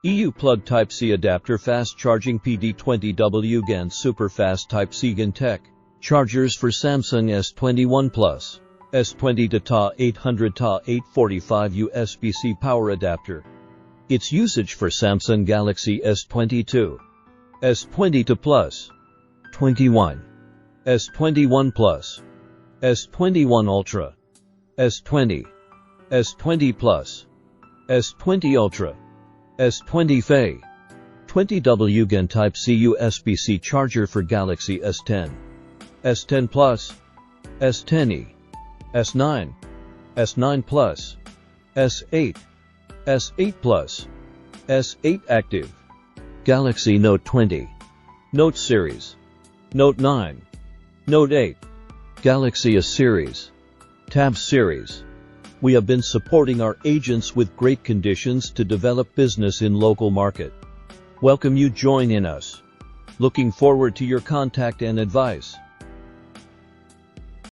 EU plug Type-C adapter fast charging PD20W GaN super fast Type-C GaN tech. Chargers for Samsung S21 Plus, S20 to TA 800 TA 845 USB-C power adapter. Its usage for Samsung Galaxy S22, S20 to Plus, 21, S21 Plus, S21 Ultra, S20, S20 Plus, S20 Ultra, S20 FE, 20W GaN Type-C USB-C charger for Galaxy S10, S10 Plus, S10e, S9, S9 Plus, S8, S8 Plus, S8 Active, Galaxy Note 20, Note Series, Note 9, Note 8, Galaxy S Series, Tab Series. We have been supporting our agents with great conditions to develop business in local market. Welcome you join in us. Looking forward to your contact and advice.